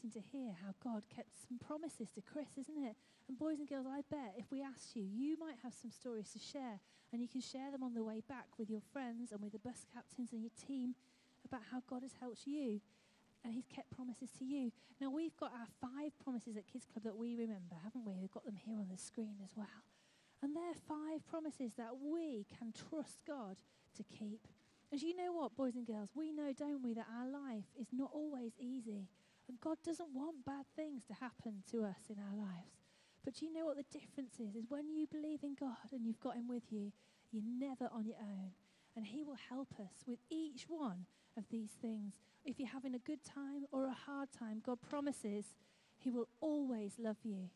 amazing to hear how God kept some promises to Chris, isn't it? And boys and girls, I bet if we asked you, you might have some stories to share, and you can share them on the way back with your friends and with the bus captains and your team about how God has helped you and he's kept promises to you. Now, we've got our 5 promises at Kids Club that we remember, haven't we? We've got them here on the screen as well. And they're 5 promises that we can trust God to keep. And you know what, boys and girls, we know, don't we, that our life is not always easy. And God doesn't want bad things to happen to us in our lives. But do you know what the difference is when you believe in God and you've got him with you, you're never on your own. And he will help us with each one of these things. If you're having a good time or a hard time, God promises he will always love you.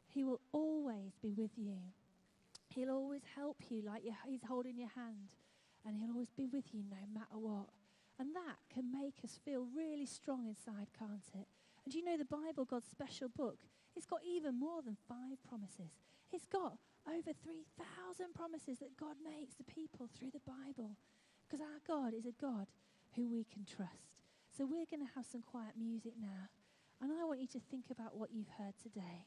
He will always be with you. He'll always help you like he's holding your hand. And he'll always be with you no matter what. And that can make us feel really strong inside, can't it? And do you know the Bible, God's special book, it's got even more than 5 promises. It's got over 3,000 promises that God makes to people through the Bible. Because our God is a God who we can trust. So we're going to have some quiet music now. And I want you to think about what you've heard today.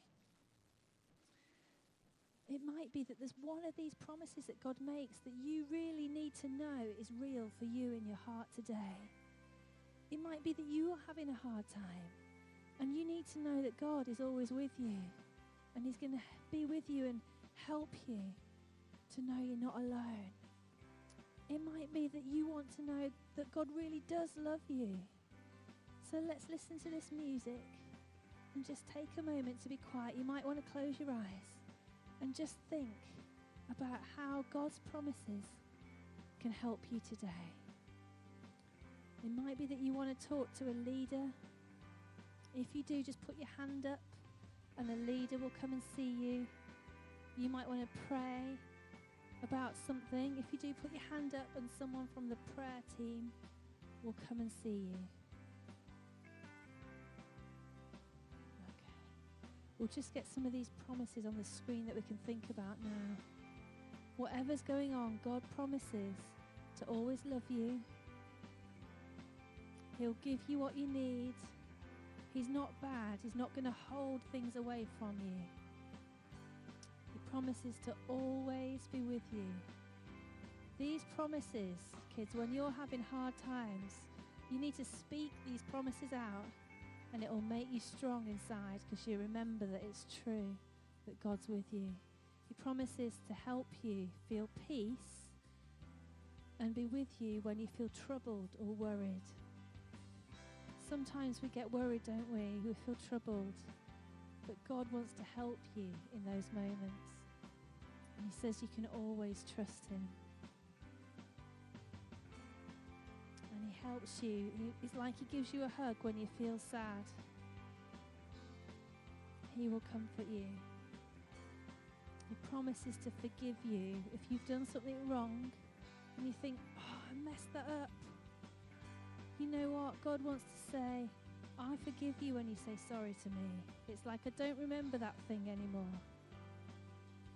It might be that there's one of these promises that God makes that you really need to know is real for you in your heart today. It might be that you are having a hard time and you need to know that God is always with you and he's going to be with you and help you to know you're not alone. It might be that you want to know that God really does love you. So let's listen to this music and just take a moment to be quiet. You might want to close your eyes. And just think about how God's promises can help you today. It might be that you want to talk to a leader. If you do, just put your hand up and a leader will come and see you. You might want to pray about something. If you do, put your hand up and someone from the prayer team will come and see you. We'll just get some of these promises on the screen that we can think about now. Whatever's going on, God promises to always love you. He'll give you what you need. He's not bad. He's not going to hold things away from you. He promises to always be with you. These promises, kids, when you're having hard times, you need to speak these promises out. And it will make you strong inside because you remember that it's true, that God's with you. He promises to help you feel peace and be with you when you feel troubled or worried. Sometimes we get worried, don't we? We feel troubled. But God wants to help you in those moments. And he says you can always trust him. Helps you. It's like he gives you a hug when you feel sad. He will comfort you. He promises to forgive you if you've done something wrong and you think, oh, I messed that up. You know what? God wants to say, I forgive you when you say sorry to me. It's like I don't remember that thing anymore.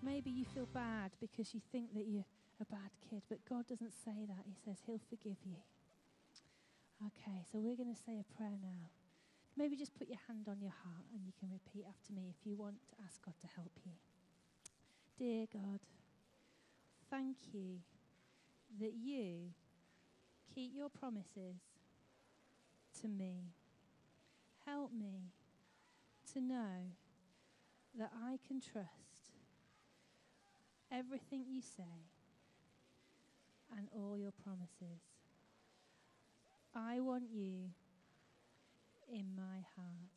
Maybe you feel bad because you think that you're a bad kid, but God doesn't say that. He says he'll forgive you. Okay, so we're going to say a prayer now. Maybe just put your hand on your heart and you can repeat after me if you want to ask God to help you. Dear God, thank you that you keep your promises to me. Help me to know that I can trust everything you say and all your promises. I want you in my heart.